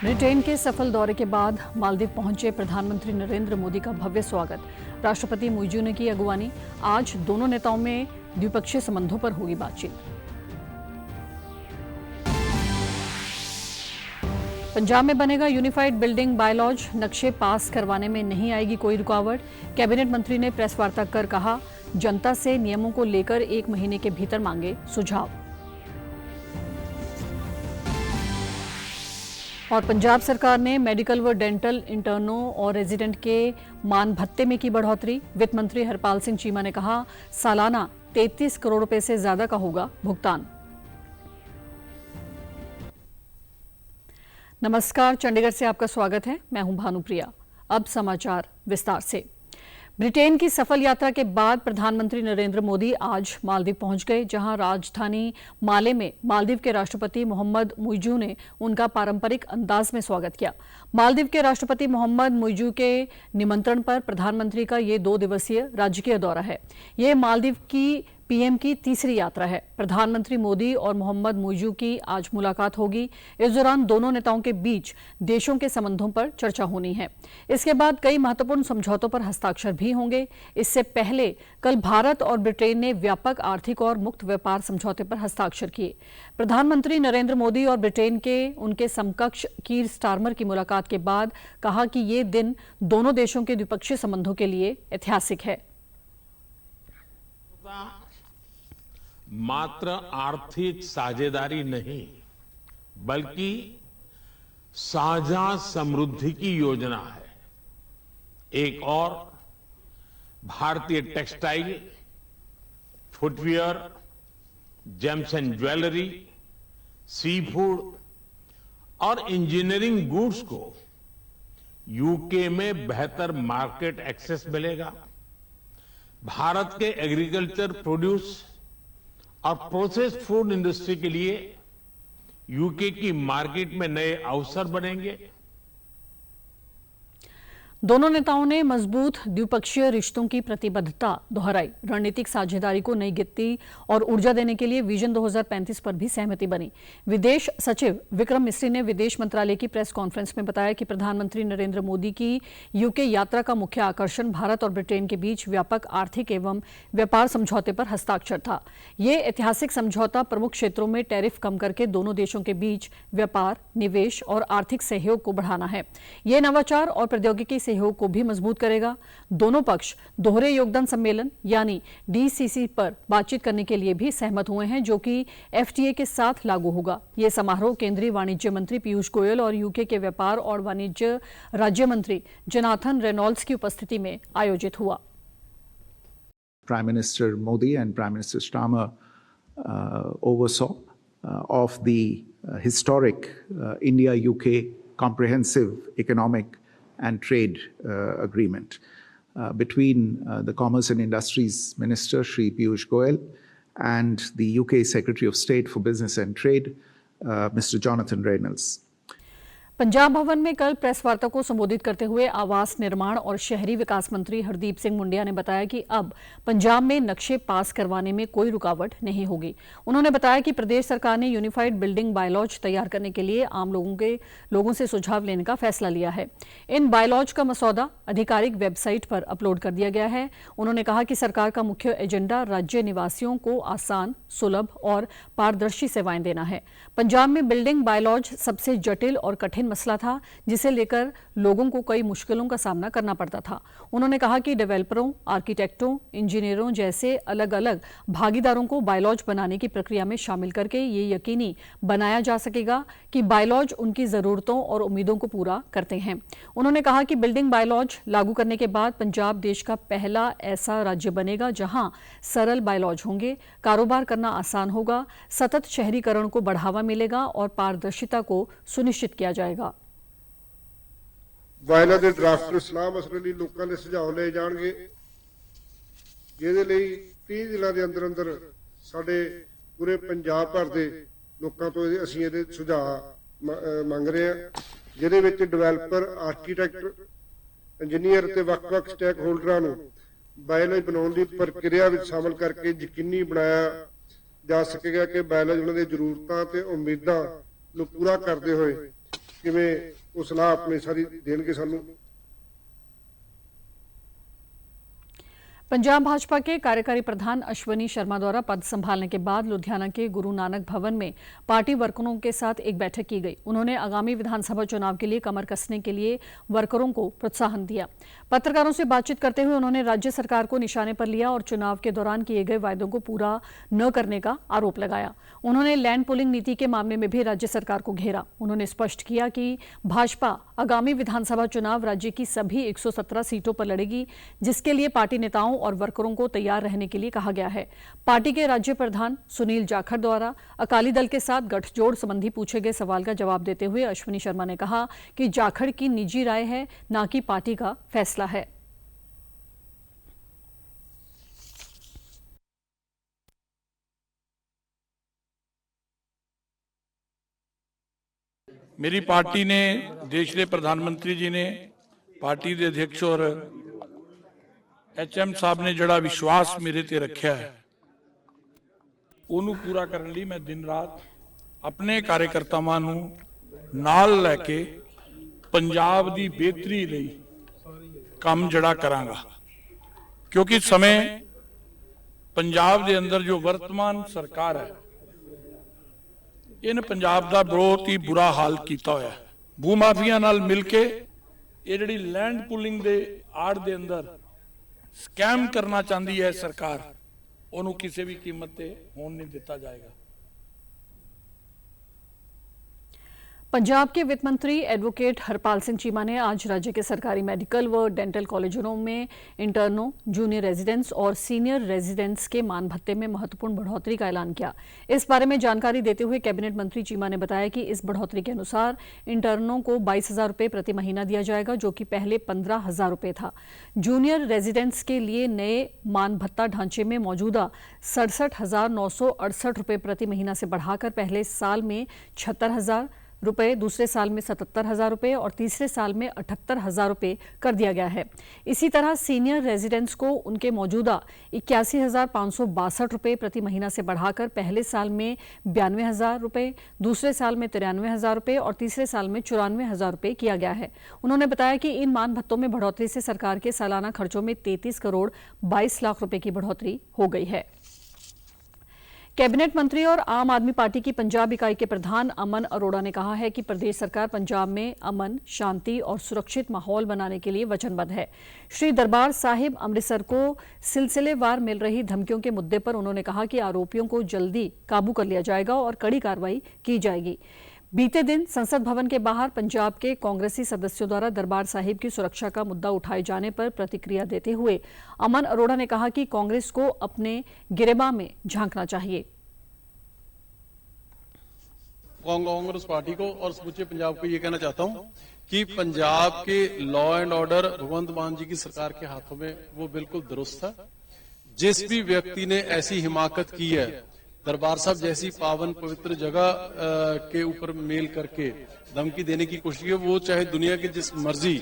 Britain के सफल दौरे के बाद मालदीव पहुंचे प्रधानमंत्री नरेंद्र मोदी का भव्य स्वागत। राष्ट्रपति मुइज़ू ने की अगवानी। आज दोनों नेताओं में द्विपक्षीय संबंधों पर होगी बातचीत। पंजाब में बनेगा यूनिफाइड बिल्डिंग बायलॉज, नक्शे पास करवाने में नहीं आएगी कोई रुकावट। कैबिनेट मंत्री ने प्रेस वार्ता कर कहा, जनता से नियमों को लेकर 1 महीने के भीतर मांगे सुझाव। और पंजाब सरकार ने मेडिकल व डेंटल इंटर्नों और रेजिडेंट के मान भत्ते में की बढ़ोतरी। वित्त मंत्री हरपाल सिंह चीमा ने कहा, सालाना 33 करोड़ रुपए से ज्यादा का होगा भुगतान। नमस्कार, चंडीगढ़ से आपका स्वागत है। मैं हूं भानुप्रिया। अब समाचार विस्तार से। ब्रिटेन की सफल यात्रा के बाद प्रधानमंत्री नरेंद्र मोदी आज मालदीव पहुंच गए, जहां राजधानी माले में मालदीव के राष्ट्रपति मोहम्मद मुइज़ू ने उनका पारंपरिक अंदाज में स्वागत किया। मालदीव के राष्ट्रपति मोहम्मद मुइज़ू के निमंत्रण पर प्रधानमंत्री का ये 2 दिवसीय राजकीय दौरा है। ये मालदीव की पीएम की तीसरी यात्रा है। प्रधानमंत्री मोदी और मोहम्मद मुइज़ू की आज मुलाकात होगी। इस दौरान दोनों नेताओं के बीच देशों के संबंधों पर चर्चा होनी है। इसके बाद कई महत्वपूर्ण समझौतों पर हस्ताक्षर भी होंगे। इससे पहले कल भारत और ब्रिटेन ने व्यापक आर्थिक और मुक्त व्यापार समझौते पर हस्ताक्षर किए। प्रधानमंत्री नरेंद्र मोदी और ब्रिटेन के उनके समकक्ष कीर स्टारमर की मुलाकात के बाद कहा कि ये दिन दोनों देशों के द्विपक्षीय संबंधों के लिए ऐतिहासिक है। मात्र आर्थिक साझेदारी नहीं, बल्कि साझा समृद्धि की योजना है। एक और भारतीय textile, footwear, gems and jewellery, sea food और इंजीनियरिंग गुड्स को यूके में बेहतर मार्केट एक्सेस मिलेगा। भारत के एग्रीकल्चर प्रोड्यूस और प्रोसेस्ड फूड इंडस्ट्री के लिए यूके की मार्केट में नए अवसर बनेंगे। दोनों नेताओं ने मजबूत द्विपक्षीय रिश्तों की प्रतिबद्धता दोहराई। रणनीतिक साझेदारी को नई गति और ऊर्जा देने के लिए विजन 2035 पर भी सहमति बनी। विदेश सचिव विक्रम मिस्री ने विदेश मंत्रालय की प्रेस कॉन्फ्रेंस में बताया कि प्रधानमंत्री नरेंद्र मोदी की यूके यात्रा का मुख्य आकर्षण भारत और ब्रिटेन के बीच व्यापक आर्थिक एवं व्यापार समझौते पर हस्ताक्षर था। ये ऐतिहासिक समझौता प्रमुख क्षेत्रों में टैरिफ कम करके दोनों देशों के बीच व्यापार, निवेश और आर्थिक सहयोग को बढ़ाना है। ये नवाचार और प्रौद्योगिकी सहयोग को भी मजबूत करेगा। दोनों पक्ष दोहरे योगदान सम्मेलन यानी डीसीसी पर बातचीत करने के लिए भी सहमत हुए हैं, जो कि एफटीए के साथ लागू होगा। यह समारोह केंद्रीय वाणिज्य मंत्री पीयूष गोयल और यूके के व्यापार और वाणिज्य राज्य मंत्री जोनाथन रेनॉल्ड्स की उपस्थिति में आयोजित हुआ। Prime Minister Modi and Prime Minister Starmer oversaw of the historic India-UK comprehensive economic and trade agreement between the Commerce and Industries Minister Shri Piyush Goyal and the UK Secretary of State for Business and Trade Mr. Jonathan Reynolds. Punjab भवन में कल press वार्ता को संबोधित करते हुए आवास निर्माण और शहरी विकास मंत्री हरदीप सिंह मुंडिया ने बताया कि अब पंजाब में नक्शे पास करवाने में कोई रुकावट नहीं होगी। उन्होंने बताया कि प्रदेश सरकार ने यूनिफाइड बिल्डिंग बायलॉज तैयार करने के लिए आम लोगों से सुझाव लेने का फैसला लिया है। इन बायलॉज का मसौदा आधिकारिक वेबसाइट पर अपलोड कर दिया गया है। उन्होंने कहा कि सरकार का मुख्य एजेंडा राज्य निवासियों को आसान, सुलभ और पारदर्शी सेवाएं देना है। पंजाब में बिल्डिंग बायलॉज सबसे जटिल और कठिन मसला था, जिसे लेकर लोगों को कई मुश्किलों का सामना करना पड़ता था। उन्होंने कहा कि डेवलपरों, आर्किटेक्टों, इंजीनियरों जैसे अलग अलग भागीदारों को बायलॉज बनाने की प्रक्रिया में शामिल करके ये यकीनी बनाया जा सकेगा कि बायलॉज उनकी जरूरतों और उम्मीदों को पूरा करते हैं। उन्होंने कहा कि बिल्डिंग बायलॉज लागू करने के बाद पंजाब देश का पहला ऐसा राज्य बनेगा जहां सरल बायलॉज होंगे, कारोबार करना आसान होगा, सतत शहरीकरण को बढ़ावा मिलेगा और पारदर्शिता को सुनिश्चित किया जाएगा। ਬਾਇਲਾ ਦੇ ਡਰਾਫਟ ਨੂੰ ਸਲਾਹ ਮਸਲੇ ਲਈ ਲੋਕਾਂ ਦੇ ਸੁਝਾਅ ਲਏ ਜਾਣਗੇ, ਜਿਹਦੇ ਲਈ 30 ਦਿਨਾਂ ਦੇ ਅੰਦਰ ਅੰਦਰ ਸਾਡੇ ਪੂਰੇ ਪੰਜਾਬ ਭਰ ਦੇ ਲੋਕਾਂ ਤੋਂ ਅਸੀਂ ਇਹਦੇ ਸੁਝਾਅ ਮੰਗ ਰਹੇ ਹਾਂ, ਜਿਹਦੇ ਵਿੱਚ ਡਿਵੈਲਪਰ, ਆਰਕੀਟੈਕਟ, ਇੰਜੀਨੀਅਰ ਤੇ ਵੱਖ-ਵੱਖ ਸਟੇਕ ਹੋਲਡਰਾਂ ਨੂੰ ਬਾਇਲਾ ਬਣਾਉਣ ਦੀ ਪ੍ਰਕਿਰਿਆ ਵਿੱਚ ਸ਼ਾਮਲ ਕਰਕੇ ਯਕੀਨੀ ਬਣਾਇਆ ਜਾ ਸਕੇਗਾ ਕਿ ਬਾਇਲਾ ਉਹਨਾਂ ਦੀਆਂ ਜ਼ਰੂਰਤਾਂ ਤੇ ਉਮੀਦਾਂ ਨੂੰ ਪੂਰਾ ਕਰਦੇ ਹੋਏ ਕਿਵੇਂ ਉਹ ਸਲਾਹ ਆਪਣੀ ਸਾਰੀ ਦੇਣਗੇ ਸਾਨੂੰ। पंजाब भाजपा के कार्यकारी प्रधान अश्वनी शर्मा द्वारा पद संभालने के बाद लुधियाना के गुरु नानक भवन में पार्टी वर्करों के साथ एक बैठक की गई। उन्होंने आगामी विधानसभा चुनाव के लिए कमर कसने के लिए वर्करों को प्रोत्साहन दिया। पत्रकारों से बातचीत करते हुए उन्होंने राज्य सरकार को निशाने पर लिया और चुनाव के दौरान किए गए वायदों को पूरा न करने का आरोप लगाया। उन्होंने लैंड पुलिंग नीति के मामले में भी राज्य सरकार को घेरा। उन्होंने स्पष्ट किया कि भाजपा आगामी विधानसभा चुनाव राज्य की सभी 117 सीटों पर लड़ेगी, जिसके लिए पार्टी नेताओं और वर्करों को तैयार रहने के लिए कहा गया है। पार्टी के राज्य प्रधान सुनील जाखड़ द्वारा अकाली दल के साथ गठजोड़ संबंधी पूछे गए सवाल का जवाब देते हुए अश्वनी शर्मा ने कहा कि जाखड़ की निजी राय है, न कि पार्टी का फैसला है। मेरी पार्टी ने, देश के प्रधानमंत्री जी ने, पार्टी के अध्यक्ष और HM साहब ने जड़ा विश्वास मेरे ते रखा है, ਉਹਨੂੰ पूरा करने ਲਈ मैं दिन रात अपने कार्यकर्तावां ਨੂੰ ਨਾਲ ਲੈ ਕੇ पंजाब की बेहतरी ਲਈ काम जड़ा करांगा। क्योंकि समय पंजाब के अंदर जो वर्तमान सरकार है, इन पंजाब का बहुत ही बुरा हाल किया होया है। भू माफिया नाल मिल के ये जिहड़ी लैंड पुलिंग दे आड़ दे अंदर स्कैम करना चाहती है सरकार, उन्होंने किसी भी कीमत पे होने नहीं दिता जाएगा। पंजाब के वित्त मंत्री एडवोकेट हरपाल सिंह चीमा ने आज राज्य के सरकारी मेडिकल व डेंटल कॉलेजों में इंटर्नों, जूनियर रेजिडेंट्स और सीनियर रेजिडेंट्स के मान भत्ते में महत्वपूर्ण बढ़ोतरी का ऐलान किया। इस बारे में जानकारी देते हुए कैबिनेट मंत्री चीमा ने बताया कि इस बढ़ोतरी के अनुसार इंटर्नों को 22,000 रुपये प्रति महीना दिया जाएगा, जो कि पहले 15,000 रुपये था। जूनियर रेजिडेंट्स के लिए नए मान भत्ता ढांचे में मौजूदा 67,968 रुपये प्रति महीना से बढ़ाकर पहले साल में 76,000 रुपये, दूसरे साल में 77,000 रुपये और तीसरे साल में 78,000 रुपये कर दिया गया है। इसी तरह सीनियर रेजिडेंट्स को उनके मौजूदा 81,562 रुपये प्रति महीना से बढ़ाकर पहले साल में 92,000 रुपये, दूसरे साल में 93,000 रुपये और तीसरे साल में 94,000 रुपये किया गया है। उन्होंने बताया कि इन मान भत्तों में बढ़ोतरी से सरकार के सालाना खर्चों में 33 करोड़ 22 लाख रुपये की बढ़ोतरी हो गई है। कैबिनेट मंत्री और आम आदमी पार्टी की पंजाब इकाई के प्रधान अमन अरोड़ा ने कहा है कि प्रदेश सरकार पंजाब में अमन, शांति और सुरक्षित माहौल बनाने के लिए वचनबद्ध है। श्री दरबार साहिब अमृतसर को सिलसिलेवार मिल रही धमकियों के मुद्दे पर उन्होंने कहा कि आरोपियों को जल्दी काबू कर लिया जाएगा और कड़ी कार्रवाई की जाएगी। बीते दिन संसद भवन के बाहर पंजाब के कांग्रेसी सदस्यों द्वारा दरबार साहिब की सुरक्षा का मुद्दा उठाए जाने पर प्रतिक्रिया देते हुए अमन अरोड़ा ने कहा कि कांग्रेस को अपने गिरेबान में झांकना चाहिए। कांग्रेस पार्टी को और समूचे पंजाब को ये कहना चाहता हूं कि पंजाब के लॉ एंड ऑर्डर भगवंत मान जी की सरकार के हाथों में वो बिल्कुल दुरुस्त है। जिस भी व्यक्ति ने ऐसी हिमाकत की है, दरबार साहब जैसी पावन पवित्र जगह के ऊपर मेल करके धमकी देने की कोशिश की, वो चाहे दुनिया के जिस मर्जी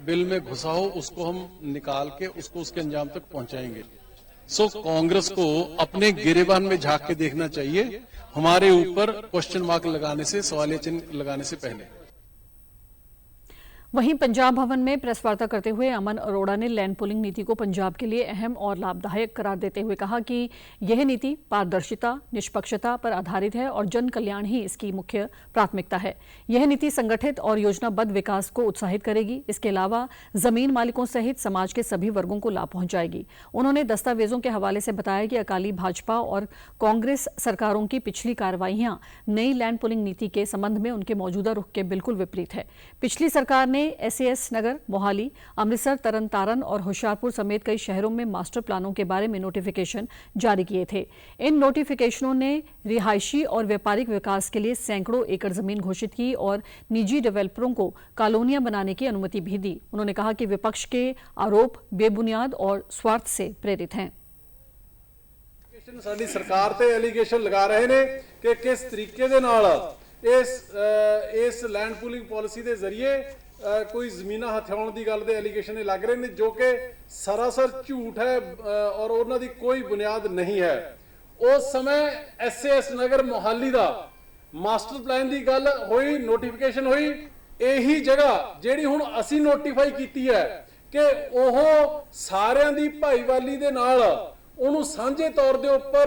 बिल में घुसा हो, उसको हम निकाल के उसको उसके अंजाम तक पहुंचाएंगे। सो कांग्रेस को अपने गिरेबान में झांक के देखना चाहिए, हमारे ऊपर क्वेश्चन मार्क लगाने से, सवालिया चिन्ह लगाने से पहले। वहीं पंजाब भवन में प्रेस वार्ता करते हुए अमन अरोड़ा ने लैंड पुलिंग नीति को पंजाब के लिए अहम और लाभदायक करार देते हुए कहा कि यह नीति पारदर्शिता, निष्पक्षता पर आधारित है और जन कल्याण ही इसकी मुख्य प्राथमिकता है। यह नीति संगठित और योजनाबद्ध विकास को उत्साहित करेगी। इसके अलावा जमीन मालिकों सहित समाज के सभी वर्गों को लाभ पहुंचाएगी। उन्होंने दस्तावेजों के हवाले से बताया कि अकाली भाजपा और कांग्रेस सरकारों की पिछली कार्रवाइयां नई लैंड पुलिंग नीति के संबंध में उनके मौजूदा रुख के बिल्कुल विपरीत है। पिछली सरकार ने SAS नगर, मोहाली, अमृतसर, तरन तारन और होशियारपुर समेत कई शहरों में मास्टर प्लानों के बारे में नोटिफिकेशन जारी किए थे। इन नोटिफिकेशनों ने रिहायशी और व्यापारिक विकास के लिए सैकड़ों एकड़ जमीन घोषित की और निजी डेवलपरों को कॉलोनियां बनाने की अनुमति भी दी। उन्होंने कहा कि विपक्ष के आरोप बेबुनियाद और स्वार्थ से प्रेरित हैं। साडी सरकार ते एलीगेशन लगा रहे ने कि किस तरीके दे नाल इस लैंड पूलिंग पॉलिसी दे जरिए कोई जमीना हथियाउण दी गल दे एलीगेशन लग रहे ने, जो कि सरासर झूठ है और उन्हां दी कोई बुनियाद नहीं है। उस समय SAS नगर मोहाली दा ਮਾਸਟਰ ਪਲਾਨ ਦੀ ਗੱਲ ਹੋਈ, ਨੋਟੀਫਿਕੇਸ਼ਨ ਹੋਈ, ਇਹੀ ਜਗ੍ਹਾ ਜਿਹੜੀ ਹੁਣ ਅਸੀਂ ਨੋਟੀਫਾਈ ਕੀਤੀ ਹੈ ਕਿ ਉਹ ਸਾਰਿਆਂ ਦੀ ਭਾਈਵਾਲੀ ਦੇ ਨਾਲ ਉਹਨੂੰ ਸਾਂਝੇ ਤੌਰ ਦੇ ਉੱਪਰ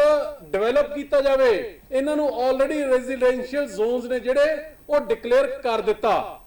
ਡਿਵੈਲਪ ਕੀਤਾ ਜਾਵੇ। ਇਹਨਾਂ ਨੂੰ ਆਲਰੇਡੀ ਰੈਜ਼ੀਡੈਂਸ਼ੀਅਲ ਜ਼ੋਨਸ ਨੇ ਜਿਹੜੇ ਉਹ ਡਿਕਲੇਅਰ ਕਰ ਦਿੱਤਾ।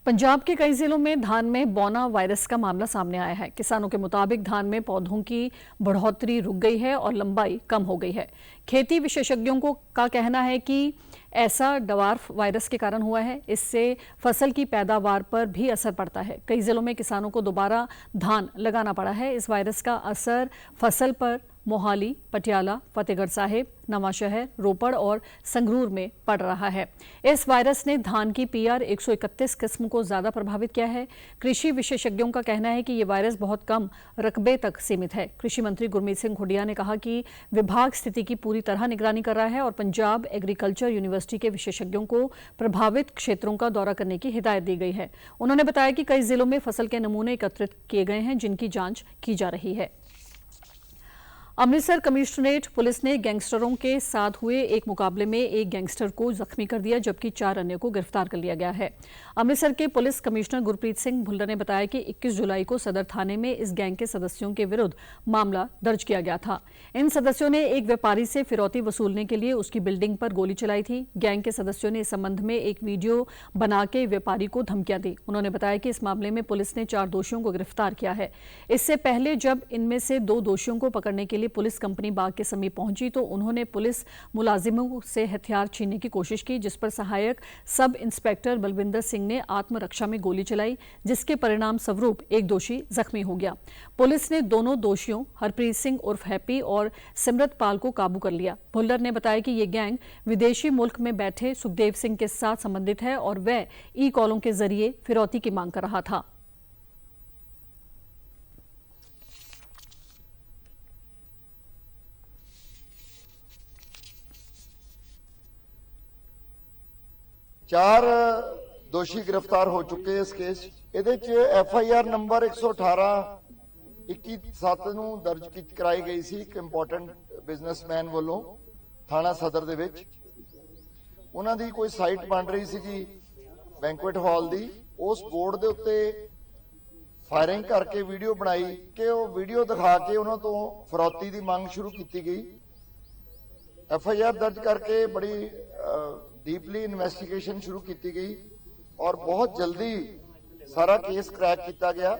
पंजाब के कई जिलों में धान में बौना वायरस का मामला सामने आया है। किसानों के मुताबिक धान में पौधों की बढ़ोतरी रुक गई है और लंबाई कम हो गई है। खेती विशेषज्ञों का कहना है कि ऐसा डवार्फ वायरस के कारण हुआ है। इससे फसल की पैदावार पर भी असर पड़ता है। कई जिलों में किसानों को दोबारा धान लगाना पड़ा है। इस वायरस का असर फसल पर मोहाली, पटियाला, फतेहगढ़ साहिब, नवांशहर, रोपड़ और संगरूर में पड़ रहा है। इस वायरस ने धान की PR 131 किस्म को ज्यादा प्रभावित किया है। कृषि विशेषज्ञों का कहना है कि ये वायरस बहुत कम रकबे तक सीमित है। कृषि मंत्री गुरमीत सिंह हुड्डा ने कहा कि विभाग स्थिति की पूरी तरह निगरानी कर रहा है और पंजाब एग्रीकल्चर यूनिवर्सिटी के विशेषज्ञों को प्रभावित क्षेत्रों का दौरा करने की हिदायत दी गई है। उन्होंने बताया कि कई जिलों में फसल के नमूने एकत्रित किए गए हैं, जिनकी जांच की जा रही है। अमृतसर कमिश्नरेट पुलिस ने गैंगस्टरों के साथ हुए एक मुकाबले में एक गैंगस्टर को जख्मी कर दिया, जबकि 4 अन्य को गिरफ्तार कर लिया गया है। अमृतसर के पुलिस कमिश्नर गुरप्रीत सिंह भुल्लर ने बताया कि 21 जुलाई को सदर थाने में इस गैंग के सदस्यों के विरुद्ध मामला दर्ज किया गया था। इन सदस्यों ने एक व्यापारी से फिरौती वसूलने के लिए उसकी बिल्डिंग पर गोली चलाई थी। गैंग के सदस्यों ने इस संबंध में एक वीडियो बना के व्यापारी को धमकियां दी। उन्होंने बताया कि इस मामले में पुलिस ने 4 दोषियों को गिरफ्तार किया है। इससे पहले जब इनमें से 2 दोषियों को पकड़ने के लिए पुलिस कंपनी बाग के समीप पहुंची तो उन्होंने पुलिस मुलाजिमों से हथियार छीनने की कोशिश की, जिस पर सहायक सब इंस्पेक्टर बलविंदर सिंह ने आत्मरक्षा में गोली चलाई, जिसके परिणाम स्वरूप एक दोषी जख्मी हो गया। पुलिस ने दोनों दोषियों हरप्रीत सिंह उर्फ हैप्पी और सिमरत पाल को काबू कर लिया। भुल्लर ने बताया कि ये गैंग विदेशी मुल्क में बैठे सुखदेव सिंह के साथ संबंधित है और वह ई-कॉलों के जरिए फिरौती की मांग कर रहा था। चार दोषी गिरफ्तार हो चुके हैं इस केस। ਇਹਦੇ ਚ FIR ਨੰਬਰ 118/21/7 ਨੂੰ ਦਰਜ ਕਰਾਈ ਗਈ ਸੀ ਇੱਕ ਇੰਪੋਰਟੈਂਟ ਬਿਜ਼ਨਸਮੈਨ ਵੱਲੋਂ ਥਾਣਾ ਸਦਰ ਦੇ ਵਿੱਚ। ਉਹਨਾਂ ਦੀ ਕੋਈ ਸਾਈਟ ਬਣ ਰਹੀ ਸੀਗੀ ਬੈਂਕੁਏਟ ਹਾਲ ਦੀ, ਉਸ ਬੋਰਡ ਦੇ ਉੱਤੇ ਫਾਇਰਿੰਗ ਕਰਕੇ ਵੀਡੀਓ ਬਣਾਈ ਕਿ ਉਹ ਵੀਡੀਓ ਦਿਖਾ ਕੇ ਉਹਨਾਂ ਤੋਂ ਫਰੌਤੀ ਦੀ ਮੰਗ ਸ਼ੁਰੂ ਕੀਤੀ ਗਈ। FIR ਦਰਜ ਕਰਕੇ ਬੜੀ डीपली इन्वेस्टिगेशन शुरू की गई और बहुत जल्दी सारा केस क्रैक किया गया।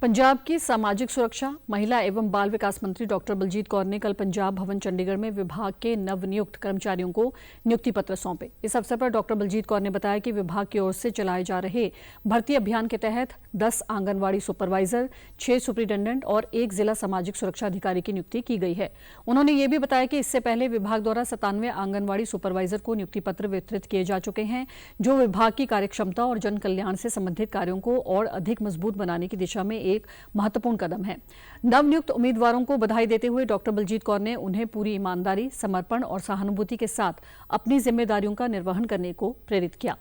पंजाब की सामाजिक सुरक्षा, महिला एवं बाल विकास मंत्री डॉक्टर बलजीत कौर ने कल पंजाब भवन चंडीगढ़ में विभाग के नवनियुक्त कर्मचारियों को नियुक्ति पत्र सौंपे। इस अवसर पर डॉक्टर बलजीत कौर ने बताया कि विभाग की ओर से चलाए जा रहे भर्ती अभियान के तहत 10 आंगनवाड़ी सुपरवाइजर, 6 सुपरिटेंडेंट और 1 जिला सामाजिक सुरक्षा अधिकारी की नियुक्ति की गई है। उन्होंने ये भी बताया कि इससे पहले विभाग द्वारा 97 आंगनवाड़ी सुपरवाइजर को नियुक्ति पत्र वितरित किए जा चुके हैं, जो विभाग की कार्यक्षमता और जन कल्याण से संबंधित कार्यों को और अधिक मजबूत बनाने की दिशा में एक महत्वपूर्ण कदम है। नवनियुक्त उम्मीदवारों को बधाई देते हुए डॉक्टर बलजीत कौर ने उन्हें पूरी ईमानदारी, समर्पण और सहानुभूति के साथ अपनी जिम्मेदारियों का निर्वहन करने को प्रेरित किया।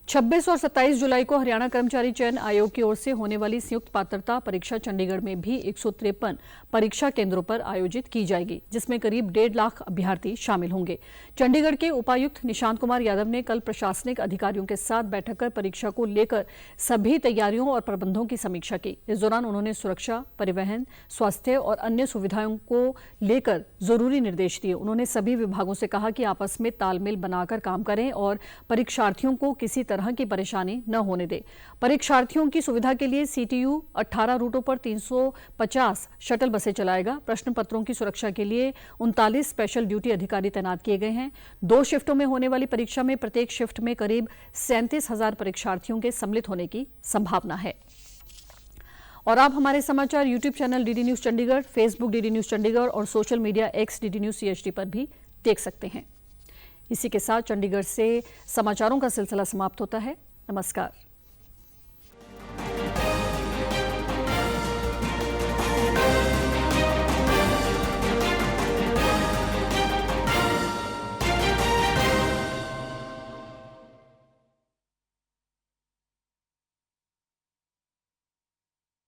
26 और 27 जुलाई को हरियाणा कर्मचारी चयन आयोग की ओर से होने वाली संयुक्त पात्रता परीक्षा चंडीगढ़ में भी 153 परीक्षा केंद्रों पर आयोजित की जाएगी, जिसमें करीब 1.5 लाख अभ्यर्थी शामिल होंगे। चंडीगढ़ के उपायुक्त निशांत कुमार यादव ने कल प्रशासनिक अधिकारियों के साथ बैठक कर परीक्षा को लेकर सभी तैयारियों और प्रबंधों की समीक्षा की। इस दौरान उन्होंने सुरक्षा, परिवहन, स्वास्थ्य और अन्य सुविधाओं को लेकर जरूरी निर्देश दिए। उन्होंने सभी विभागों से कहा कि आपस में तालमेल बनाकर काम करें और परीक्षार्थियों को किसी तरह की परेशानी न होने दे। परीक्षार्थियों की सुविधा के लिए CTU 18 रूटों पर 350 शटल बसें चलाएगा। प्रश्न पत्रों की सुरक्षा के लिए 39 स्पेशल ड्यूटी अधिकारी तैनात किए गए हैं। 2 शिफ्टों में होने वाली परीक्षा में प्रत्येक शिफ्ट में करीब 37,000 परीक्षार्थियों के सम्मिलित होने की संभावना है। और आप हमारे समाचार YouTube channel DD news Chandigarh, Facebook DD news Chandigarh और social media X DD news CHD पर भी देख सकते हैं। इसी के साथ चंडीगढ़ से समाचारों का सिलसिला समाप्त होता है। नमस्कार।